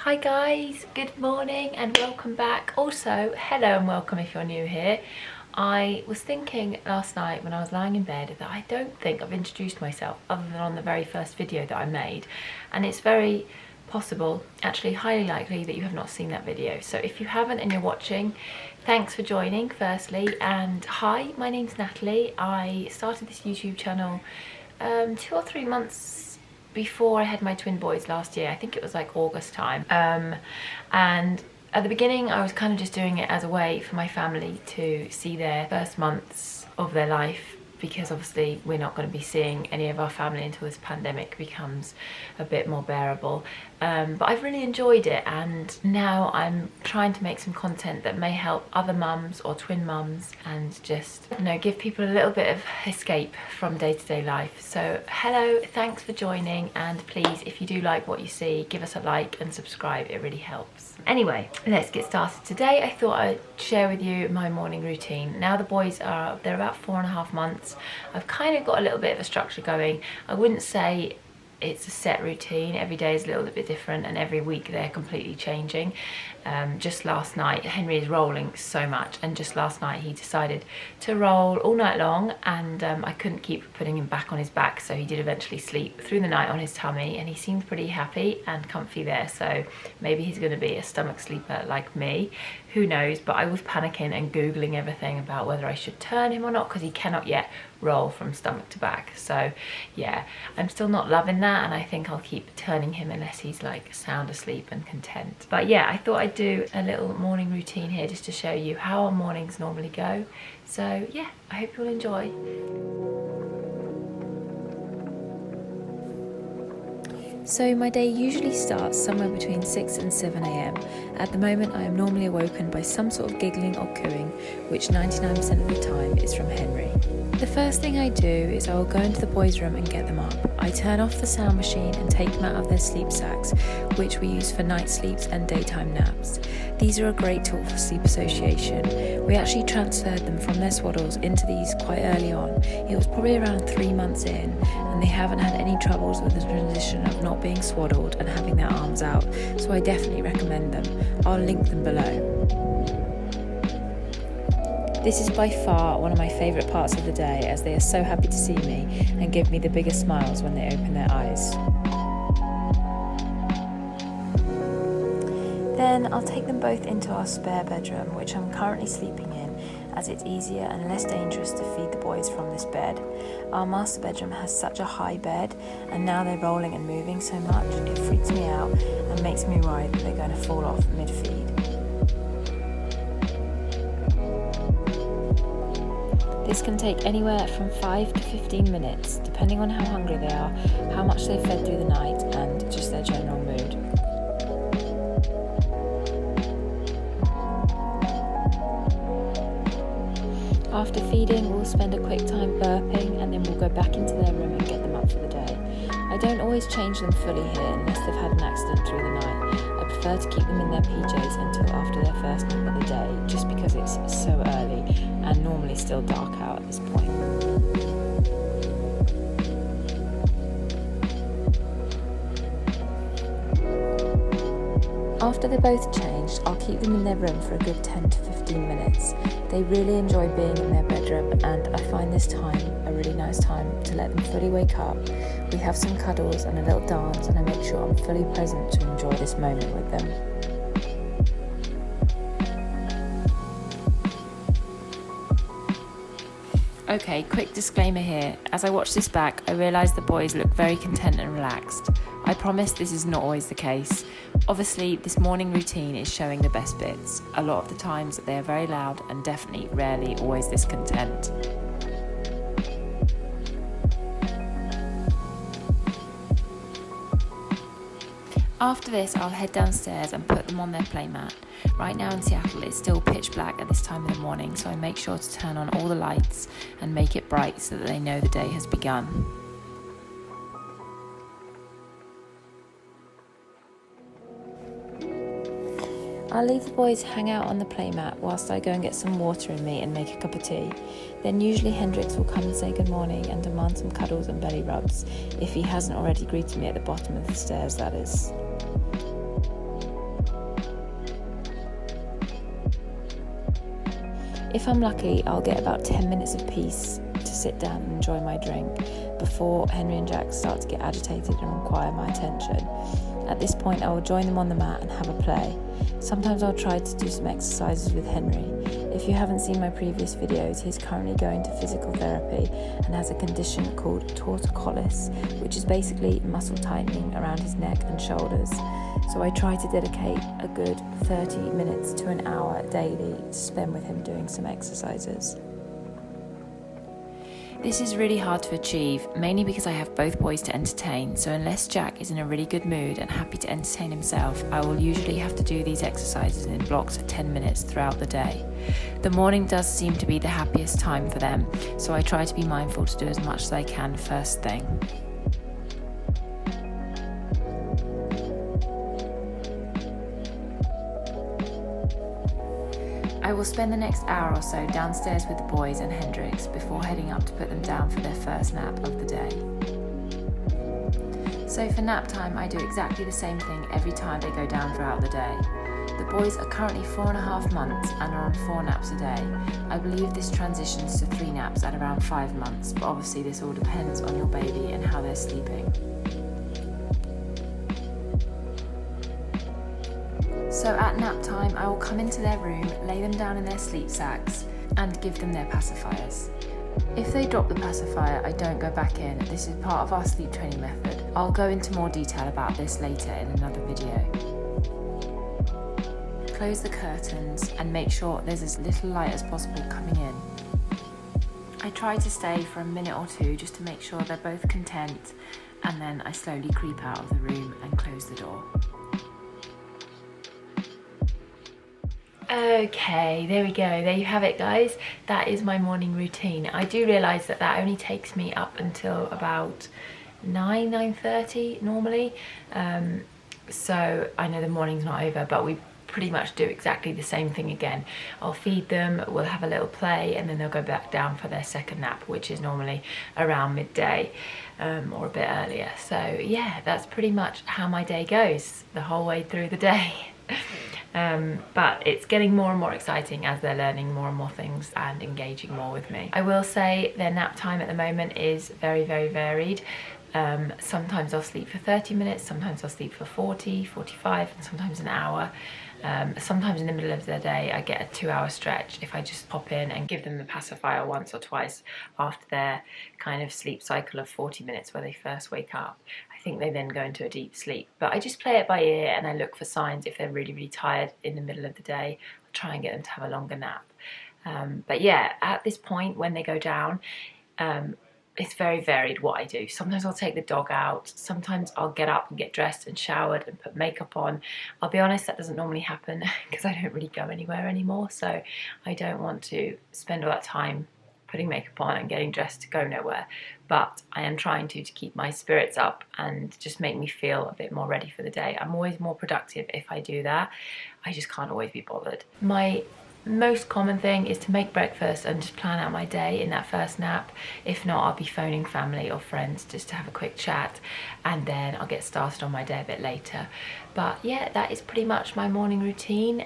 Hi guys, good morning and welcome back. Also, hello and welcome if you're new here. I was thinking last night when I was lying in bed that I don't think I've introduced myself other than on the very first video that I made, and it's very possible, actually highly likely, that you have not seen that video. So if you haven't and you're watching, thanks for joining firstly, and hi, my name's Natalie. I started this YouTube channel 2 or 3 months before I had my twin boys last year. I think it was like August time, and at the beginning I was kind of just doing it as a way for my family to see their first months of their life, because obviously we're not going to be seeing any of our family until this pandemic becomes a bit more bearable. But I've really enjoyed it, and now I'm trying to make some content that may help other mums or twin mums and just, you know, give people a little bit of escape from day-to-day life. So hello, thanks for joining, and please, if you do like what you see, give us a like and subscribe, it really helps. Anyway, let's get started. Today I thought I'd share with you my morning routine. Now the boys they're about 4.5 months. I've kind of got a little bit of a structure going. I wouldn't say it's a set routine. Every day is a little bit different, and every week they're completely changing. Just last night, Henry is rolling so much, and just last night he decided to roll all night long, and I couldn't keep putting him back on his back, so he did eventually sleep through the night on his tummy, and he seemed pretty happy and comfy there. So maybe he's going to be a stomach sleeper like me, who knows. But I was panicking and googling everything about whether I should turn him or not, because he cannot yet roll from stomach to back. So yeah, I'm still not loving that, and I think I'll keep turning him unless he's like sound asleep and content. But yeah, I thought I'd do a little morning routine here just to show you how our mornings normally go. So yeah, I hope you'll enjoy. So my day usually starts somewhere between 6 and 7 a.m. At the moment I am normally awoken by some sort of giggling or cooing, which 99% of the time is from Henry. The first thing I do is I will go into the boys' room and get them up. I turn off the sound machine and take them out of their sleep sacks, which we use for night sleeps and daytime naps. These are a great tool for sleep association. We actually transferred them from their swaddles into these quite early on. It was probably around 3 months in, and they haven't had any troubles with the transition of not being swaddled and having their arms out, so I definitely recommend them. I'll link them below. This is by far one of my favourite parts of the day, as they are so happy to see me and give me the biggest smiles when they open their eyes. Then I'll take them both into our spare bedroom, which I'm currently sleeping in, as it's easier and less dangerous to feed the boys from this bed. Our master bedroom has such a high bed, and now they're rolling and moving so much, it freaks me out and makes me worry that they're going to fall off mid-feed. This can take anywhere from 5 to 15 minutes, depending on how hungry they are, how much they've fed through the night, and just their general mood. After feeding, we'll spend a quick time burping, and then we'll go back into their room and get them up for the day. I don't always change them fully here unless they've had an accident through the night. I prefer to keep them in their PJs until after their first nap of the day, just because it's so early and normally still dark out at this point. After they're both changed, I'll keep them in their room for a good 10 to 15 minutes. They really enjoy being in their bedroom, and I find this time a really nice time to let them fully wake up. We have some cuddles and a little dance, and I make sure I'm fully present to enjoy this moment with them. Okay, quick disclaimer here. As I watch this back, I realise the boys look very content and relaxed. I promise this is not always the case. Obviously, this morning routine is showing the best bits. A lot of the times they are very loud, and definitely rarely always this content. After this, I'll head downstairs and put them on their playmat. Right now in Seattle, it's still pitch black at this time of the morning, so I make sure to turn on all the lights and make it bright so that they know the day has begun. I'll leave the boys hang out on the playmat whilst I go and get some water in me and make a cup of tea. Then usually Hendrix will come and say good morning and demand some cuddles and belly rubs, if he hasn't already greeted me at the bottom of the stairs, that is. If I'm lucky, I'll get about 10 minutes of peace to sit down and enjoy my drink before Henry and Jack start to get agitated and require my attention. At this point, I will join them on the mat and have a play. Sometimes I'll try to do some exercises with Henry. If you haven't seen my previous videos, he's currently going to physical therapy and has a condition called torticollis, which is basically muscle tightening around his neck and shoulders. So I try to dedicate a good 30 minutes to an hour daily to spend with him doing some exercises. This is really hard to achieve, mainly because I have both boys to entertain, so unless Jack is in a really good mood and happy to entertain himself, I will usually have to do these exercises in blocks of 10 minutes throughout the day. The morning does seem to be the happiest time for them, so I try to be mindful to do as much as I can first thing. I will spend the next hour or so downstairs with the boys and Hendrix before heading up to put them down for their first nap of the day. So for nap time, I do exactly the same thing every time they go down throughout the day. The boys are currently 4.5 months and are on 4 naps a day. I believe this transitions to 3 naps at around 5 months, but obviously this all depends on your baby and how they're sleeping. So at nap time, I will come into their room, lay them down in their sleep sacks and give them their pacifiers. If they drop the pacifier, I don't go back in. This is part of our sleep training method. I'll go into more detail about this later in another video. Close the curtains and make sure there's as little light as possible coming in. I try to stay for a minute or two just to make sure they're both content, and then I slowly creep out of the room and close the door. Okay, there we go. There you have it, guys. That is my morning routine. I do realise that that only takes me up until about 9:30 normally. So I know the morning's not over, but we pretty much do exactly the same thing again. I'll feed them, we'll have a little play, and then they'll go back down for their second nap, which is normally around midday or a bit earlier. So yeah, that's pretty much how my day goes the whole way through the day. But it's getting more and more exciting as they're learning more and more things and engaging more with me. I will say their nap time at the moment is very, very varied. Sometimes I'll sleep for 30 minutes, sometimes I'll sleep for 40, 45, and sometimes an hour. Sometimes in the middle of the day I get a 2-hour stretch if I just pop in and give them the pacifier once or twice after their kind of sleep cycle of 40 minutes where they first wake up. I think they then go into a deep sleep, but I just play it by ear and I look for signs. If they're really, really tired in the middle of the day, I'll try and get them to have a longer nap. But yeah, at this point when they go down, it's very varied what I do. Sometimes I'll take the dog out, sometimes I'll get up and get dressed and showered and put makeup on. I'll be honest, that doesn't normally happen because I don't really go anywhere anymore, so I don't want to spend all that time putting makeup on and getting dressed to go nowhere. But I am trying to keep my spirits up and just make me feel a bit more ready for the day. I'm always more productive if I do that. I just can't always be bothered. My most common thing is to make breakfast and just plan out my day in that first nap. If not, I'll be phoning family or friends just to have a quick chat, and then I'll get started on my day a bit later. But yeah, that is pretty much my morning routine.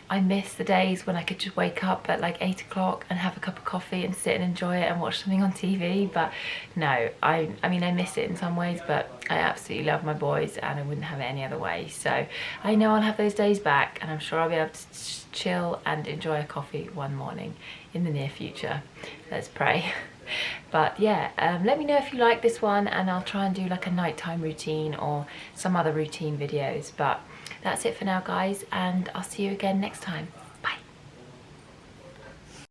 I miss the days when I could just wake up at like 8 o'clock and have a cup of coffee and sit and enjoy it and watch something on TV. But no, I mean, I miss it in some ways, but I absolutely love my boys and I wouldn't have it any other way. So I know I'll have those days back, and I'm sure I'll be able to chill and enjoy a coffee one morning in the near future. Let's pray. But yeah, let me know if you like this one, and I'll try and do like a nighttime routine or some other routine videos. But that's it for now, guys, and I'll see you again next time.